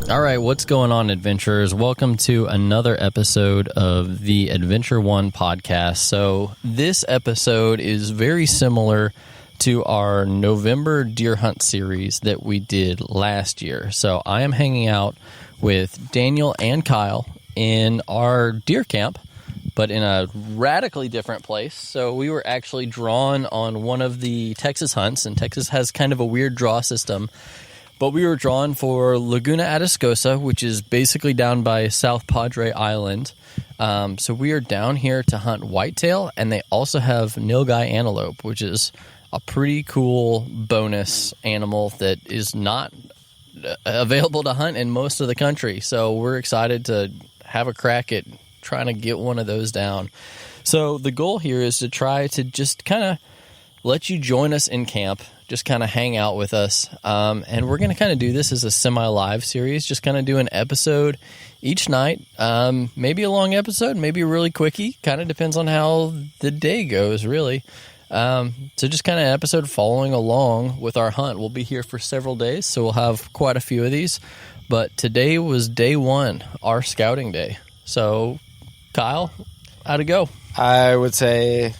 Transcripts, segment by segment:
All right, what's going on, adventurers? Welcome to another episode of the Adventure One podcast. So this episode is very similar to our November deer hunt series that we did last year. So I am hanging out with Daniel and Kyle in our deer camp, but in a radically different place. So we were actually drawn on one of the Texas hunts, and Texas has kind of a weird draw system. But we were drawn for Laguna, Atascosa, which is basically down by South Padre Island. So we are down here to hunt whitetail, and they also have Nilgai antelope, which is a pretty cool bonus animal that is not available to hunt in most of the country. So we're excited to have a crack at trying to get one of those down. So the goal here is to try to just kind of let you join us in camp, just kind of hang out with us. And we're going to kind of do this as a semi-live series, just kind of do an episode each night. Maybe a long episode, maybe a really quickie. Kind of depends on how the day goes, really. So just kind of an episode following along with our hunt. We'll be here for several days, so we'll have quite a few of these. But today was day one, our scouting day. So, Kyle, how'd it go? I would say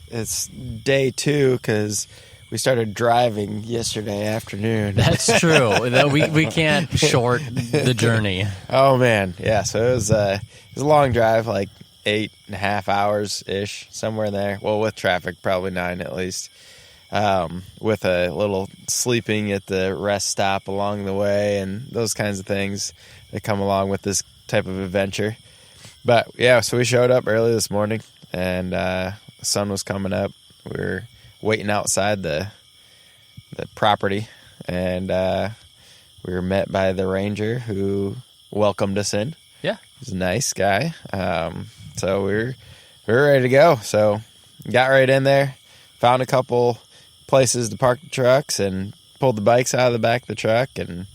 it's day two because we started driving yesterday afternoon. That's true. We can't short the journey. Oh, man. Yeah, so it was a long drive, like 8.5 hours ish, somewhere in there. Well, with traffic, probably 9 at least. With a little sleeping at the rest stop along the way and those kinds of things that come along with this type of adventure. But yeah, so we showed up early this morning, and the sun was coming up. We were waiting outside the property, and we were met by the ranger who welcomed us in. Yeah, he's a nice guy. So we were ready to go. So got right in there, found a couple places to park the trucks, and pulled the bikes out of the back of the truck, and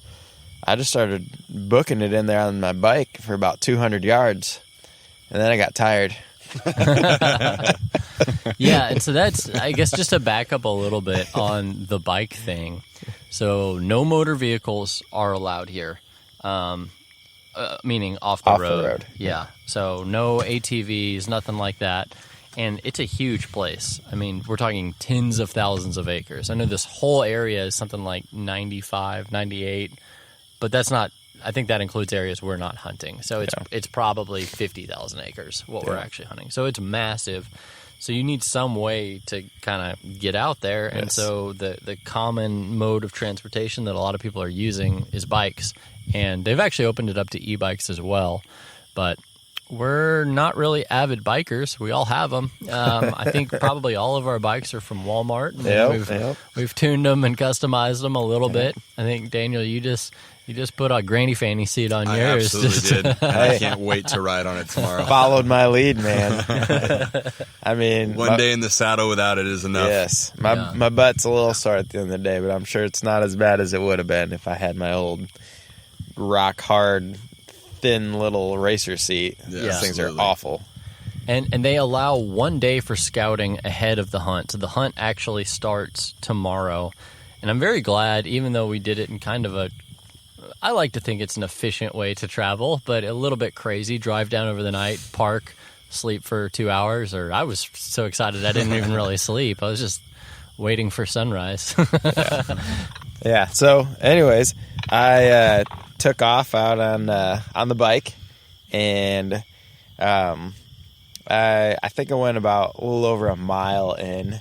I just started booking it in there on my bike for about 200 yards, and then I got tired. Yeah, and so that's, I guess, just to back up a little bit on the bike thing. So no motor vehicles are allowed here, meaning off the road. Yeah, so no ATVs, nothing like that. And it's a huge place. I mean, we're talking tens of thousands of acres. I know this whole area is something like 95, 98, but that's not, I think that includes areas we're not hunting. So it's probably 50,000 acres, what we're actually hunting. So it's massive. So you need some way to kind of get out there. And so the common mode of transportation that a lot of people are using is bikes. And they've actually opened it up to e-bikes as well. But we're not really avid bikers. We all have them. I think probably all of our bikes are from Walmart. And we've tuned them and customized them a little bit. I think, Daniel, you just put a granny fanny seat on yours. I absolutely did. I can't wait to ride on it tomorrow. Followed my lead, man. I mean, one day in the saddle without it is enough. Yes, my butt's a little sore at the end of the day, but I'm sure it's not as bad as it would have been if I had my old rock hard, thin little racer seat. These things are awful. And they allow 1 day for scouting ahead of the hunt. So the hunt actually starts tomorrow. And I'm very glad, even though we did it in kind of I like to think it's an efficient way to travel, but a little bit crazy. Drive down over the night, park, sleep for 2 hours. Or I was so excited I didn't even really sleep. I was just waiting for sunrise. Yeah. So anyways, I took off out on the bike, and I think I went about a little over a mile in,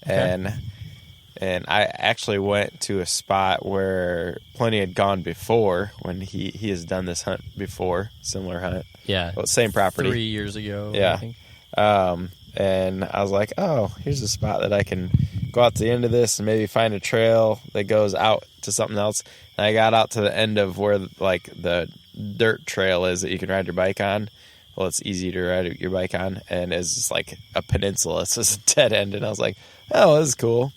and I actually went to a spot where Pliny had gone before when he has done this hunt before, similar hunt. Yeah. Well, same property. 3 years ago. Yeah. I think. And I was like, oh, here's a spot that I can go out to the end of this and maybe find a trail that goes out to something else. And I got out to the end of where like the dirt trail is that you can ride your bike on. Well, it's easy to ride your bike on, and it's just like a peninsula. It's just a dead end, and I was like, oh, this is cool.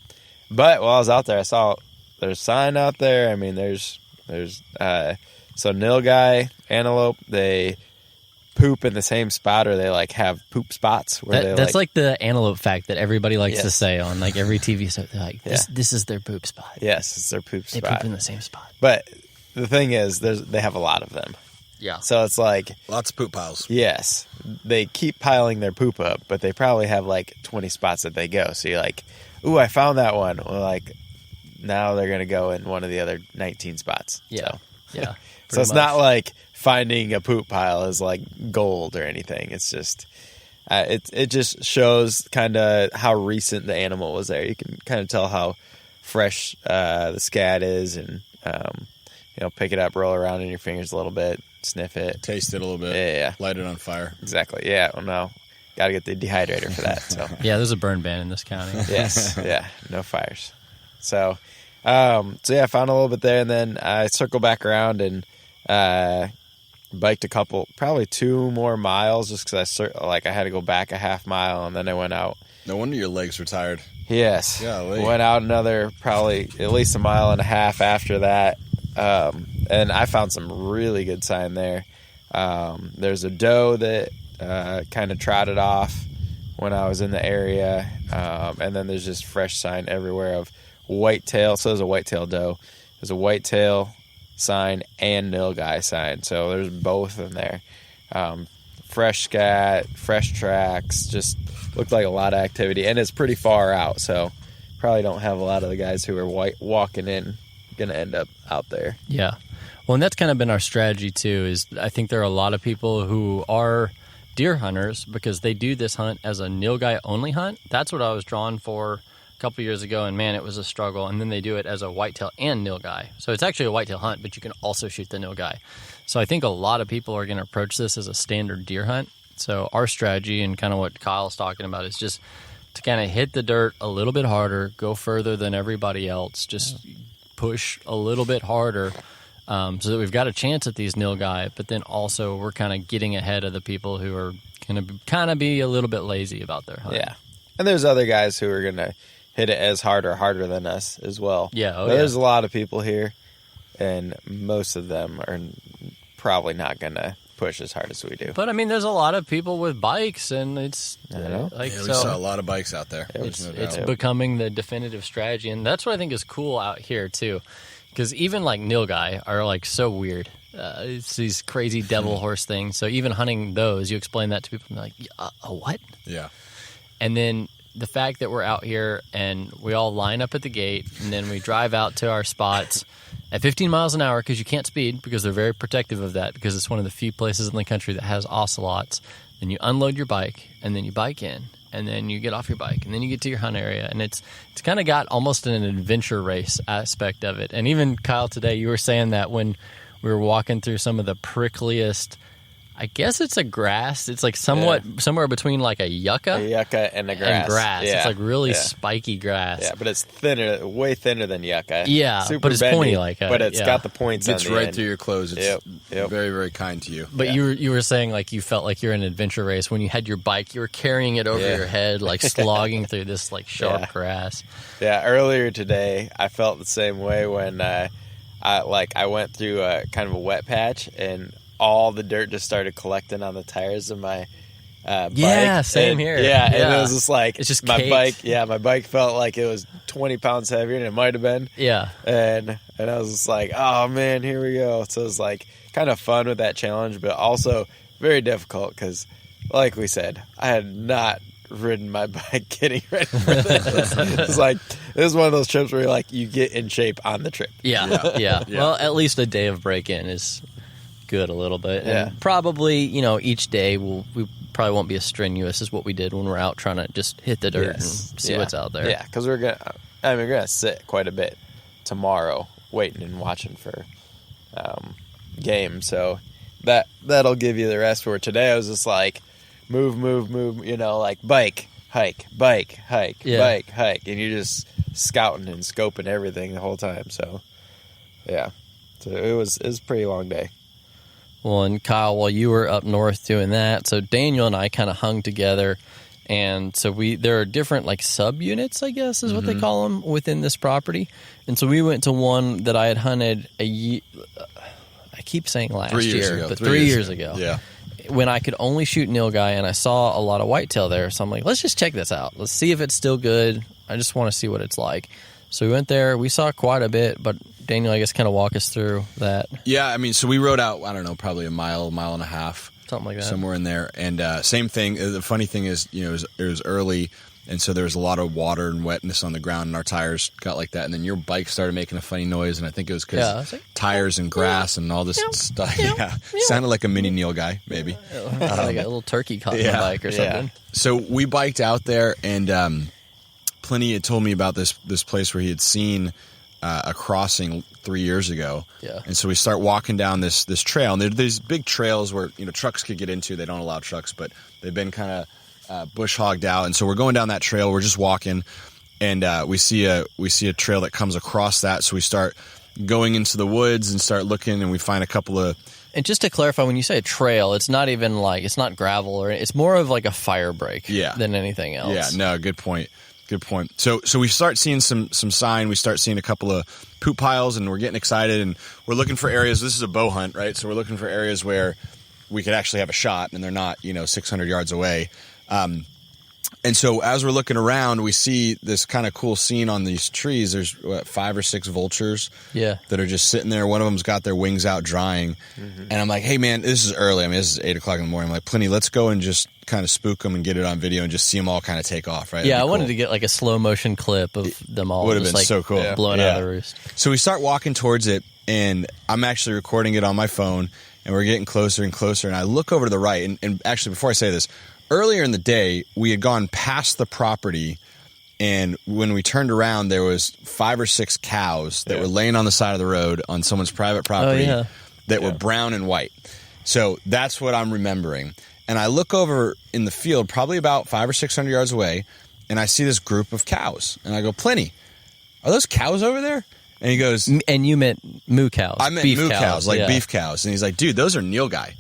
But while I was out there, I saw there's a sign out there. I mean, there's so Nilgai antelope, they poop in the same spot, or they like have poop spots where that's like the antelope fact that everybody likes to Yes. say on like every TV show. They're like, this is their poop spot. Yes, it's their poop They spot. poop in the same spot. But the thing is, they have a lot of them. Yeah. So it's like, Lots of poop piles. yes, they keep piling their poop up, but they probably have like 20 spots that they go. So you're like, ooh, I found that one. Well, like now they're going to go in one of the other 19 spots. Yeah. So, Yeah. so it's not like finding a poop pile is like gold or anything. It's just, it just shows kind of how recent the animal was there. You can kind of tell how fresh the scat is, and pick it up, roll around in your fingers a little bit, sniff it, Taste it a little bit. Yeah. Light it on fire. Exactly. Yeah. Well, no, got to get the dehydrator for that. So Yeah, there's a burn ban in this county. yes, yeah, no fires. So, I found a little bit there, and then I circled back around and biked probably 2 more miles, just because I had to go back a half mile, and then I went out. No wonder your legs were tired. Yes, Golly. went out another probably at least a mile and a half after that, and I found some really good sign there. There's a doe that kind of trotted off when I was in the area, and then there's just fresh sign everywhere of whitetail. So there's a whitetail doe, there's a whitetail sign and Nilgai sign, so there's both in there. Fresh scat, fresh tracks, just looked like a lot of activity, and it's pretty far out, so probably don't have a lot of the guys who are walking in gonna end up out there. Yeah. Well, and that's kind of been our strategy too, is I think there are a lot of people who are deer hunters because they do this hunt as a Nilgai only hunt. That's what I was drawn for a couple years ago, and man, it was a struggle. And then they do it as a whitetail and Nilgai. So it's actually a whitetail hunt, but you can also shoot the Nilgai. So I think a lot of people are going to approach this as a standard deer hunt. So our strategy, and kind of what Kyle's talking about, is just to kind of hit the dirt a little bit harder, go further than everybody else, just push a little bit harder, so that we've got a chance at these Nilgai, but then also we're kind of getting ahead of the people who are going to kind of be a little bit lazy about their hunt. Yeah, and there's other guys who are gonna hit it as hard or harder than us as well. Yeah, There's a lot of people here, and most of them are probably not gonna push as hard as we do. But I mean, there's a lot of people with bikes, and it's like Yeah, we saw a lot of bikes out there. it's becoming the definitive strategy, and that's what I think is cool out here too, because even like Nilgai are like so weird. It's these crazy devil horse things. So even hunting those, you explain that to people, and they're like, a what? Yeah. And then the fact that we're out here and we all line up at the gate, and then we drive out to our spots at 15 miles an hour, because you can't speed, because they're very protective of that, because it's one of the few places in the country that has ocelots. Then you unload your bike, and then you bike in, and then you get off your bike, and then you get to your hunt area, and it's kind of got almost an adventure race aspect of it. And even Kyle, today you were saying that when we were walking through some of the prickliest, I guess it's a grass. It's like somewhat somewhere between like a yucca and the grass. Yeah. It's like really spiky grass. Yeah, but it's thinner, way thinner than yucca. Yeah, super but it's bendy, pointy like that. But it's got the points. It's on the right end. through your clothes. It's very, very kind to you. But you were saying like you felt like you're in an adventure race when you had your bike. You were carrying it over your head, like slogging through this like sharp grass. Yeah, earlier today I felt the same way when I went through kind of a wet patch, and all the dirt just started collecting on the tires of my bike. Yeah, same and, here. Yeah, and it was just like it's just my caked. bike. Yeah, my bike felt like it was 20 pounds heavier than it might have been. Yeah, and I was just like, oh man, here we go. So it was like kind of fun with that challenge, but also very difficult because, like we said, I had not ridden my bike getting ready for this. It's like this is one of those trips where you get in shape on the trip. Yeah. Well, at least a day of break-in is good a little bit. And probably, each day we probably won't be as strenuous as what we did when we're out trying to just hit the dirt and see what's out there. Yeah, because we're gonna sit quite a bit tomorrow, waiting and watching for game. So that'll give you the rest for today. I was just like, move, like bike, hike, bike, hike, and you're just scouting and scoping everything the whole time. So yeah, so it was a pretty long day. Well, and Kyle, while you were up north doing that, so Daniel and I kind of hung together, and so there are different like subunits, I guess is what they call them, within this property. And so we went to one that I had hunted I keep saying last 3 years year, ago. but 3 years ago. Yeah. when I could only shoot Nilgai, and I saw a lot of whitetail there. So I'm like, let's just check this out. Let's see if it's still good. I just want to see what it's like. So we went there. We saw quite a bit, but Daniel, I guess, kind of walk us through that. Yeah, I mean, so we rode out, I don't know, probably a mile and a half. Something like that. Somewhere in there. And same thing. The funny thing is, you know, it was early, and so there was a lot of water and wetness on the ground, and our tires got like that. And then your bike started making a funny noise, and I think it was because tires and grass and all this stuff. Yeah. Sounded like a mini Nilgai, maybe. Like a little turkey caught on the bike or something. Yeah. So we biked out there, and Pliny had told me about this place where he had seen a crossing 3 years ago. Yeah. And so we start walking down this trail, and there's big trails where, you know, trucks could get into. They don't allow trucks, but they've been kind of bush hogged out. And so we're going down that trail. We're just walking, and we see a trail that comes across that. So we start going into the woods and start looking, and we find a couple of. And just to clarify, when you say a trail, it's not even like, it's not gravel, or it's more of like a fire break than anything else. Yeah, no, good point. Good point. So we start seeing some sign. We start seeing a couple of poop piles, and we're getting excited, and we're looking for areas. This is a bow hunt, right? So we're looking for areas where we could actually have a shot, and they're not, 600 yards away. And so as we're looking around, we see this kind of cool scene on these trees. There's 5 or 6 vultures that are just sitting there. One of them's got their wings out drying. Mm-hmm. And I'm like, hey, man, this is early. I mean, this is 8 o'clock in the morning. I'm like, Pliny, let's go and just kind of spook them and get it on video and just see them all kind of take off, right? Yeah, I wanted to get like a slow motion clip of them all. Would have been like so cool. Blowing out of the roost. So we start walking towards it, and I'm actually recording it on my phone, and we're getting closer and closer. And I look over to the right, and actually, before I say this, earlier in the day, we had gone past the property, and when we turned around, there was 5 or 6 cows that were laying on the side of the road on someone's private property that were brown and white. So that's what I'm remembering. And I look over in the field, probably about 500 or 600 yards away, and I see this group of cows. And I go, Pliny, are those cows over there? And he goes... And you meant moo cows. I meant beef moo cows, like beef cows. And he's like, dude, those are Nilgai.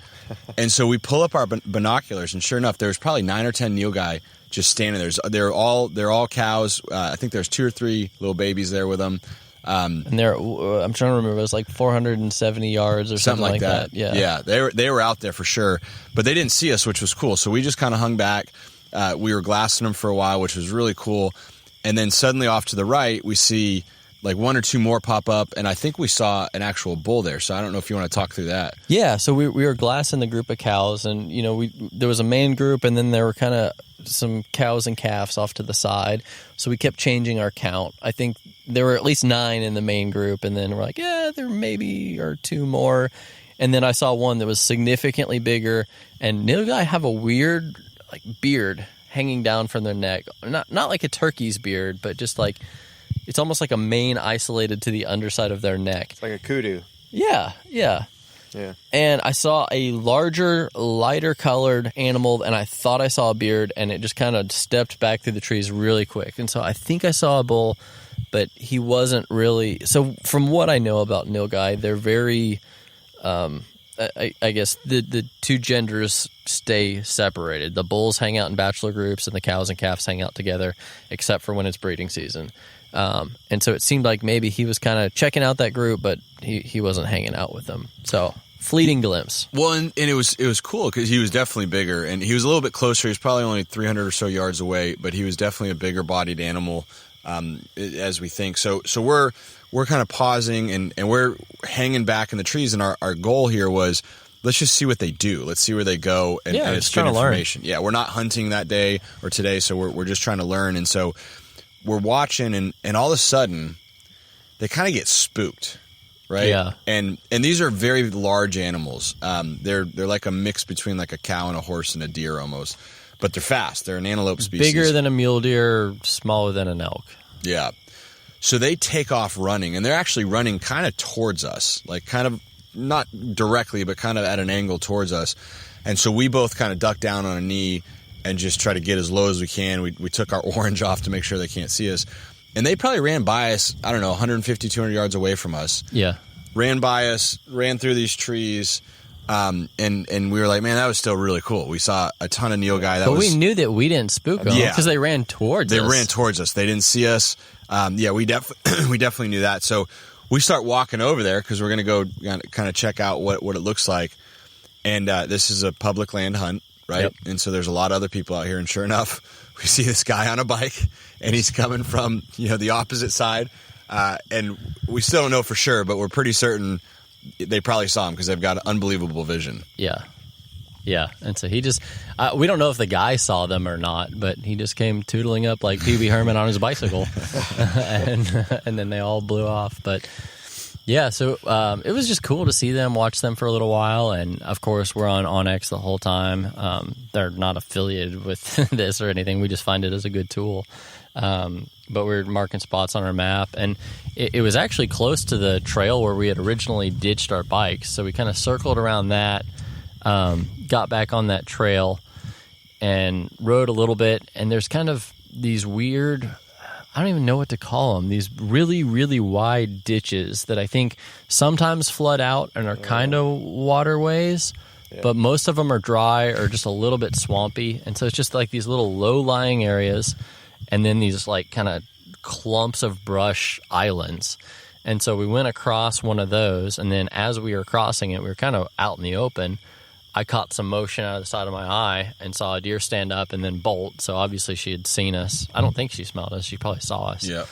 And so we pull up our binoculars, and sure enough, there's probably 9 or 10 Nilgai just standing there. They're all cows. I think there's 2 or 3 little babies there with them. And I'm trying to remember, it was like 470 yards or something like that. Yeah, they were out there for sure, but they didn't see us, which was cool. So we just kind of hung back. We were glassing them for a while, which was really cool. And then suddenly off to the right, we see like 1 or 2 more pop up, and I think we saw an actual bull there. So I don't know if you want to talk through that. Yeah, so we were glassing the group of cows, and there was a main group, and then there were kind of some cows and calves off to the side. So we kept changing our count. I think there were at least 9 in the main group, and then we're like, yeah, there maybe are 2 more. And then I saw one that was significantly bigger, and Nilgai have a weird like beard hanging down from their neck. Not like a turkey's beard, but just like it's almost like a mane isolated to the underside of their neck. It's like a kudu. Yeah. And I saw a larger, lighter colored animal, and I thought I saw a beard, and it just kind of stepped back through the trees really quick. And so I think I saw a bull, but he wasn't really. So from what I know about Nilgai, they're very, I guess the 2 genders stay separated. The bulls hang out in bachelor groups, and the cows and calves hang out together, except for when it's breeding season. And so it seemed like maybe he was kind of checking out that group, but he wasn't hanging out with them. So fleeting glimpse. Well, and it was cool because he was definitely bigger, and he was a little bit closer. He was probably only 300 or so yards away, but he was definitely a bigger bodied animal, as we think. So we're kind of pausing, and we're hanging back in the trees, and our goal here was, let's just see what they do. Let's see where they go, and it's good information. Yeah, we're not hunting that day or today, so we're just trying to learn. And so we're watching, and all of a sudden, they kind of get spooked, right? Yeah. And these are very large animals. They're like a mix between like a cow and a horse and a deer almost, but they're fast. They're an antelope species. Bigger than a mule deer, smaller than an elk. Yeah. So they take off running, and they're actually running kind of towards us, like kind of not directly, but kind of at an angle towards us. And so we both kind of duck down on a knee and just try to get as low as we can. We took our orange off to make sure they can't see us. And they probably ran by us, I don't know, 150, 200 yards away from us. Yeah. Ran by us, ran through these trees, and we were like, man, that was still really cool. We saw a ton of Nilgai. But we knew that we didn't spook them because they ran towards us. They ran towards us. They didn't see us. We definitely knew that. So we start walking over there because we're going to go kind of check out what it looks like. And this is a public land hunt, right? Yep. And so there's a lot of other people out here. And sure enough, we see this guy on a bike, and he's coming from, the opposite side. And we still don't know for sure, but we're pretty certain they probably saw him because they've got unbelievable vision. Yeah. Yeah. And so he just, we don't know if the guy saw them or not, but he just came tootling up like Pee Wee Herman on his bicycle. and then they all blew off. But yeah, so it was just cool to see them, watch them for a little while. And of course, we're on OnX the whole time. They're not affiliated with this or anything. We just find it as a good tool. But we're marking spots on our map. And it was actually close to the trail where we had originally ditched our bikes. So we kind of circled around that, got back on that trail and rode a little bit. And there's kind of these weird, I don't even know what to call them, these really, really wide ditches that I think sometimes flood out and are kind of waterways, but most of them are dry or just a little bit swampy. And so it's just like these little low-lying areas and then these like kind of clumps of brush islands. And so we went across one of those, and then as we were crossing it, we were kind of out in the open. I caught some motion out of the side of my eye and saw a deer stand up and then bolt. So obviously she had seen us. I don't think she smelled us. She probably saw us. Yeah.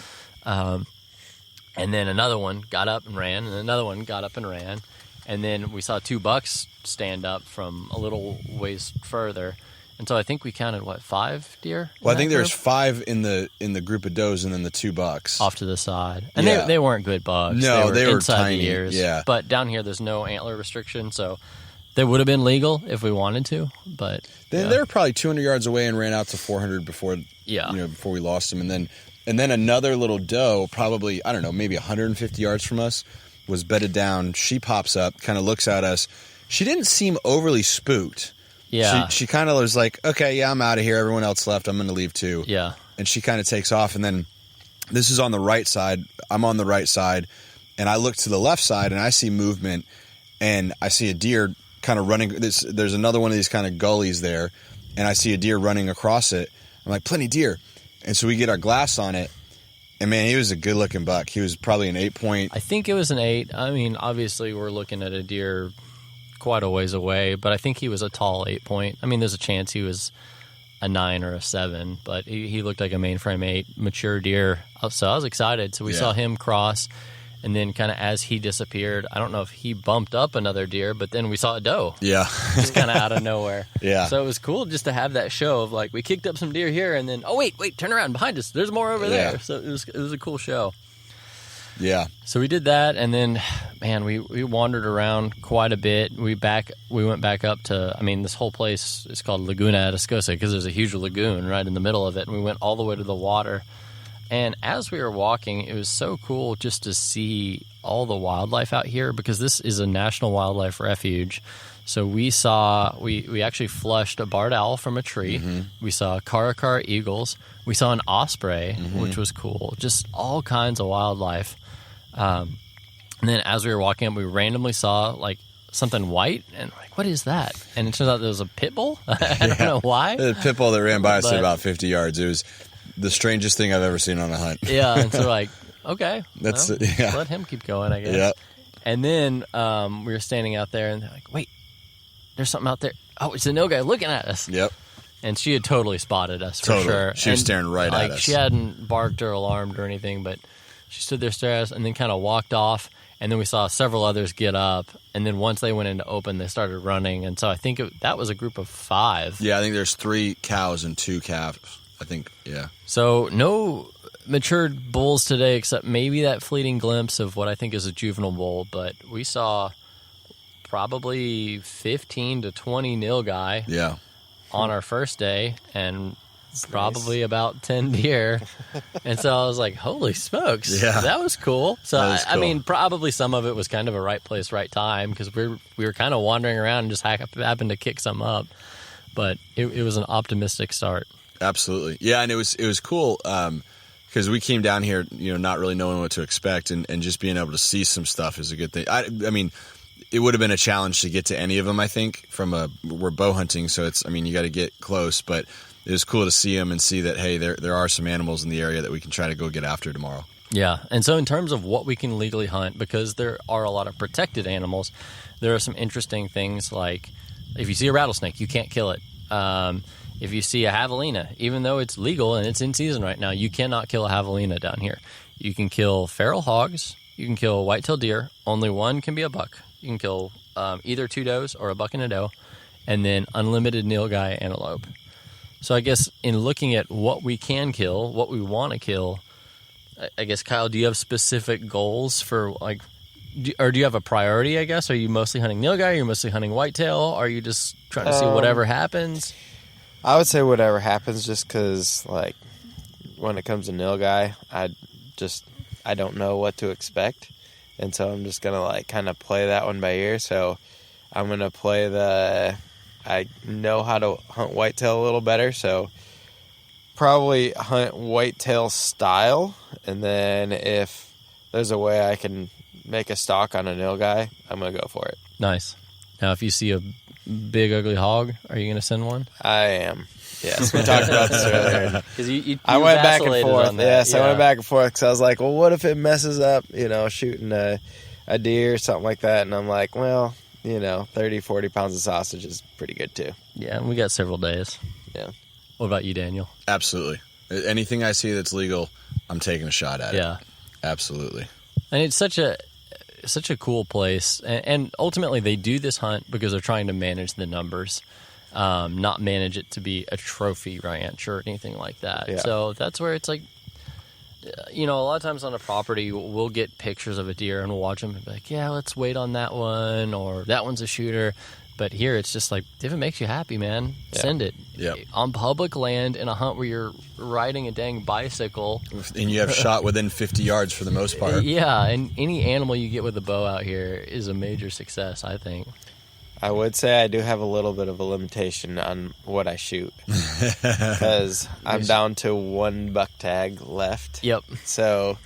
And then another one got up and ran, and another one got up and ran. And then we saw two bucks stand up from a little ways further. And so I think we counted, 5 deer? Well, I think there's 5 in the group of does and then the 2 bucks. Off to the side. And Yeah. they weren't good bucks. No, they were inside tiny. the ears. Yeah. But down here there's no antler restriction, so they would have been legal if we wanted to. But They were probably 200 yards away and ran out to 400 before before we lost them. And then another little doe, probably, I don't know, maybe 150 yards from us, was bedded down. She pops up, kind of looks at us. She didn't seem overly spooked. Yeah. She kind of was like, okay, yeah, I'm out of here. Everyone else left. I'm going to leave too. Yeah. And she kind of takes off. And then this is on the right side. I'm on the right side. And I look to the left side and I see movement. And I see a deer kind of running. There's another one of these kind of gullies there. And I see a deer running across it. I'm like, plenty deer. And so we get our glass on it. And man, he was a good looking buck. He was probably an 8-point. I think it was an 8. I mean, obviously we're looking at a deer quite a ways away, but I think he was a tall 8-point. I mean, there's a chance he was a 9 or a 7, but he looked like a mainframe 8 mature deer. So I was excited. So we saw him cross, and then kind of as he disappeared, I don't know if he bumped up another deer, but then we saw a doe. Yeah. Just kind of out of nowhere. Yeah. So it was cool just to have that show of like, we kicked up some deer here, and then, oh, wait, turn around behind us. There's more over there. So it was a cool show. Yeah. So we did that, and then, man, we wandered around quite a bit. We went back up to, I mean, this whole place is called Laguna, Atascosa, because there's a huge lagoon right in the middle of it, and we went all the way to the water. And as we were walking, it was so cool just to see all the wildlife out here, because this is a national wildlife refuge. So we actually flushed a barred owl from a tree. Mm-hmm. We saw caracara eagles. We saw an osprey, which was cool. Just all kinds of wildlife. And then as we were walking up, we randomly saw like something white, and we're like, what is that? And it turns out there was a pit bull. I don't know why. The pit bull that ran by us at about 50 yards. It was the strangest thing I've ever seen on a hunt. Yeah, and so we're like, okay, let him keep going, I guess. Yeah. And then we were standing out there, and they're like, wait, there's something out there. Oh, it's a Nilgai looking at us. Yep. And she had totally spotted us for sure. She was staring right at us. She hadn't barked or alarmed or anything, but she stood there staring at us and then kind of walked off. And then we saw several others get up. And then once they went into open, they started running. And so I think that was a group of 5. Yeah, I think there's 3 cows and 2 calves. I think, yeah. So no matured bulls today, except maybe that fleeting glimpse of what I think is a juvenile bull. But we saw probably 15 to 20 Nilgai on our first day, and probably about 10 deer. And so I was like, holy smokes, that was cool. So cool. I mean, probably some of it was kind of a right place, right time, because we were kind of wandering around and just happened to kick some up. But it was an optimistic start. Absolutely. Yeah, and it was cool because we came down here, not really knowing what to expect, and just being able to see some stuff is a good thing. I mean, it would have been a challenge to get to any of them, I think, we're bow hunting, so you got to get close, but it was cool to see them and see that, hey, there are some animals in the area that we can try to go get after tomorrow. Yeah, and so in terms of what we can legally hunt, because there are a lot of protected animals, there are some interesting things like if you see a rattlesnake, you can't kill it. If you see a javelina, even though it's legal and it's in season right now, you cannot kill a javelina down here. You can kill feral hogs, you can kill whitetail deer, only one can be a buck. You can kill either 2 does or a buck and a doe, and then unlimited Nilgai antelope. So I guess in looking at what we can kill, what we want to kill, I guess, Kyle, do you have specific goals for, like, or do you have a priority, I guess? Are you mostly hunting Nilgai? Are you mostly hunting whitetail? Are you just trying to see whatever happens? I would say whatever happens, just because, like, when it comes to Nilgai, I don't know what to expect. And so I'm just going to, like, kind of play that one by ear. So I'm going to play I know how to hunt whitetail a little better, so probably hunt whitetail style, and then if there's a way I can make a stalk on a Nilgai, I'm going to go for it. Nice. Now, if you see a big, ugly hog, are you going to send one? I am. Yes, we talked about this earlier. Because I went back and forth. On that. Yes, I went back and forth because I was like, well, what if it messes up, shooting a deer or something like that? And I'm like, well, 30, 40 pounds of sausage is pretty good too. Yeah, we got several days. Yeah. What about you, Daniel? Absolutely. Anything I see that's legal, I'm taking a shot at it. Yeah. Absolutely. And it's such a cool place. And ultimately, they do this hunt because they're trying to manage the numbers, not manage it to be a trophy ranch or anything like that. Yeah. So that's where it's like, a lot of times on a property, we'll get pictures of a deer and we'll watch them and be like, yeah, let's wait on that one, or that one's a shooter. But here it's just like, if it makes you happy, man, send it. Yep. On public land in a hunt where you're riding a dang bicycle. And you have shot within 50 yards for the most part. Yeah, and any animal you get with a bow out here is a major success, I think. I would say I do have a little bit of a limitation on what I shoot because I'm down to 1 buck tag left. Yep. So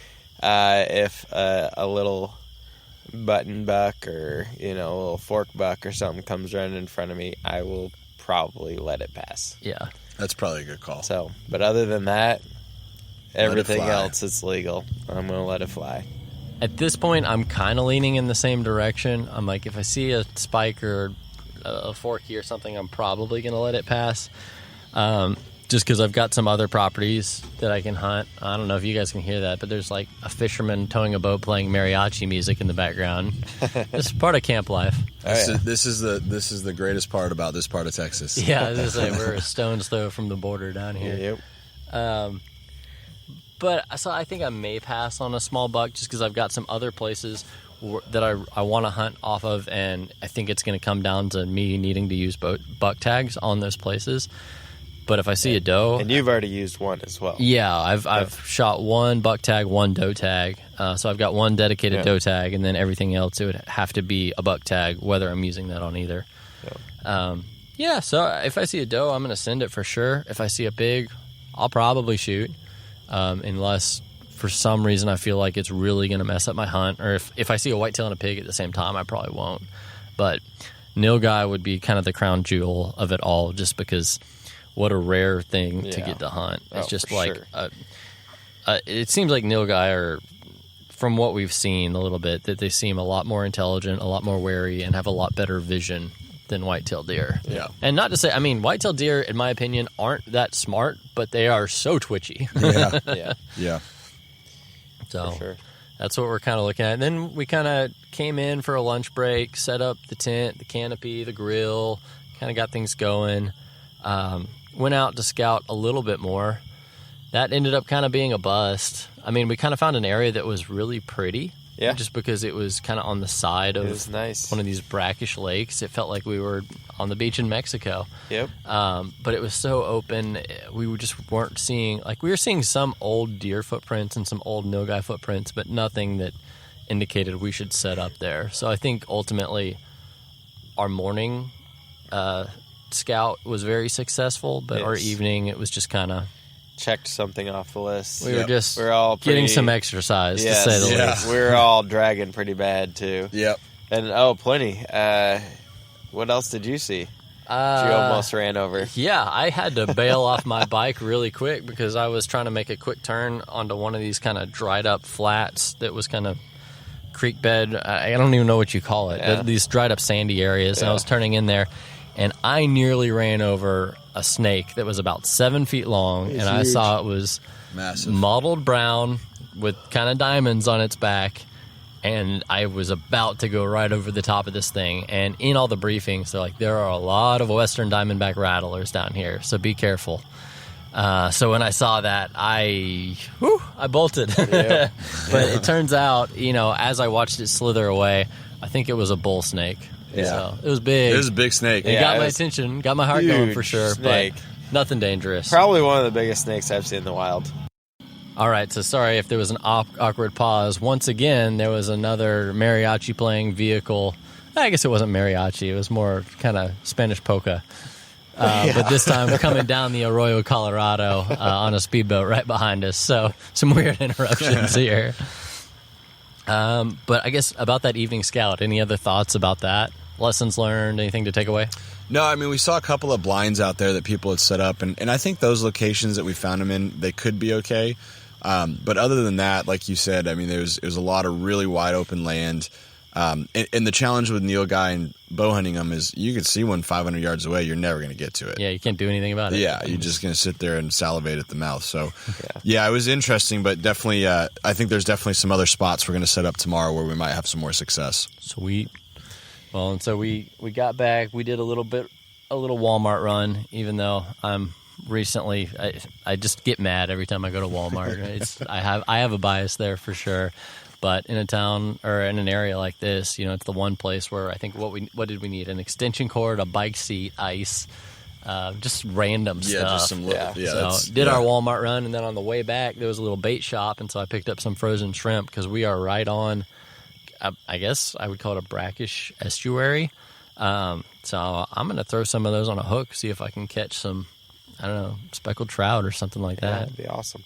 if a little button buck or a little fork buck or something comes running in front of me, I will probably let it pass. Yeah. That's probably a good call. So, but other than that, everything else is legal. I'm going to let it fly. At this point, I'm kind of leaning in the same direction. I'm like, if I see a spike or a forky or something, I'm probably going to let it pass. Just because I've got some other properties that I can hunt. I don't know if you guys can hear that, but there's like a fisherman towing a boat playing mariachi music in the background. This is part of camp life. This is the greatest part about this part of Texas. Yeah, I was gonna say, we're a stone's throw from the border down here. Yep. But so I think I may pass on a small buck just because I've got some other places that I want to hunt off of, and I think it's going to come down to me needing to use buck tags on those places. But if I see a doe, and you've already used one as well. Yeah, I've shot 1 buck tag, 1 doe tag. So I've got 1 dedicated doe tag, and then everything else it would have to be a buck tag, whether I'm using that on either. So if I see a doe, I'm going to send it for sure. If I see a pig, I'll probably shoot, unless for some reason I feel like it's really going to mess up my hunt, or if I see a whitetail and a pig at the same time, I probably won't. But Nilgai would be kind of the crown jewel of it all, just because. What a rare thing to get to hunt. It's just like, it seems like Nilgai are, from what we've seen a little bit, that they seem a lot more intelligent, a lot more wary, and have a lot better vision than whitetail deer. Yeah. And not to say, whitetail deer, in my opinion, aren't that smart, but they are so twitchy. Yeah. So For sure. That's what we're kind of looking at. And then we kind of came in for a lunch break, set up the tent, the canopy, the grill, kind of got things going. Went out to scout a little bit more. That ended up kind of being a bust. We kind of found an area that was really pretty. Yeah. Just because it was kind of on the side of one of these brackish lakes. It felt like we were on the beach in Mexico. Yep. But it was so open. We just weren't seeing, we were seeing some old deer footprints and some old Nilgai footprints, but nothing that indicated we should set up there. So I think ultimately our morning scout was very successful, but our evening it was just kind of checked something off the list. We were just we're all getting some exercise, to say the least. We're all dragging pretty bad too. Yep. And Pliny, what else did you see? you almost ran over? Yeah, I had to bail off my bike really quick because I was trying to make a quick turn onto one of these kind of dried up flats that was kind of creek bed. I don't even know what you call it. Yeah. These dried up sandy areas. And I was turning in there, and I nearly ran over a snake that was about 7 feet long, and I saw it was Massive. mottled brown with kind of diamonds on its back. And I was about to go right over the top of this thing. And in all the briefings, they're like, there are a lot of western diamondback rattlers down here, so be careful. So when I saw that, I bolted. Yeah. But it turns out, as I watched it slither away, I think it was a bull snake. Yeah. So it was big. It was a big snake. It got my attention, got my heart going for sure. Snake. But nothing dangerous. Probably one of the biggest snakes I've seen in the wild. All right, so sorry if there was an awkward pause. Once again, there was another mariachi playing vehicle. I guess it wasn't mariachi. It was more kind of Spanish polka. But this time we're coming down the Arroyo Colorado on a speedboat right behind us. So some weird interruptions here. But I guess about that evening scout, any other thoughts about that? Lessons learned, anything to take away? No, I mean, we saw a couple of blinds out there that people had set up, and I think those locations that we found them in, they could be okay. But other than that, like you said, I mean, it was a lot of really wide open land. And the challenge with Nilgai and bow hunting them is you can see one 500 yards away, you're never going to get to it. Yeah, you can't do anything about it. Yeah, you're just going to sit there and salivate at the mouth. So, yeah, it was interesting, but definitely, I think there's definitely some other spots we're going to set up tomorrow where we might have some more success. Sweet. Well, and so we got back. We did a little Walmart run, even though I'm recently I just get mad every time I go to Walmart. I have a bias there for sure. But in a town or in an area like this, it's the one place where I think what did we need? An extension cord, a bike seat, ice, just random stuff. Just some little, So did our Walmart run, and then on the way back there was a little bait shop, and so I picked up some frozen shrimp because we are right on. I guess I would call it a brackish estuary. So I'm going to throw some of those on a hook, see if I can catch some, I don't know, speckled trout or something like that. That'd be awesome.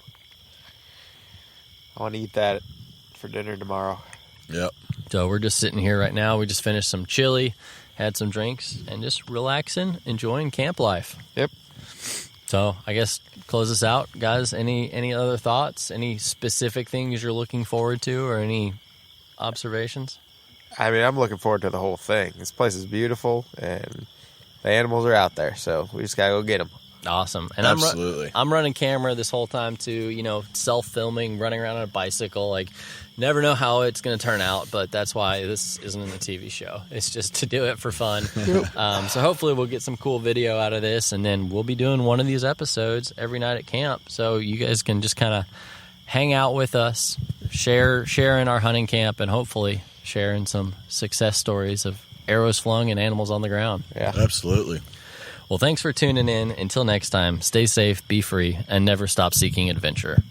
I want to eat that for dinner tomorrow. Yep. So we're just sitting here right now. We just finished some chili, had some drinks, and just relaxing, enjoying camp life. Yep. So I guess close us out, guys. Any other thoughts? Any specific things you're looking forward to, or any observations? I mean, I'm looking forward to the whole thing. This place is beautiful, and the animals are out there, so we just gotta go get them. Awesome. And Absolutely. I'm running camera this whole time too, self-filming, running around on a bicycle. Like, never know how it's going to turn out, but that's why this isn't in the TV show. It's just to do it for fun. So hopefully we'll get some cool video out of this, and then we'll be doing one of these episodes every night at camp. So you guys can just kind of hang out with us, share in our hunting camp, and hopefully share in some success stories of arrows flung and animals on the ground. Yeah. Absolutely. Well, thanks for tuning in. Until next time, stay safe, be free, and never stop seeking adventure.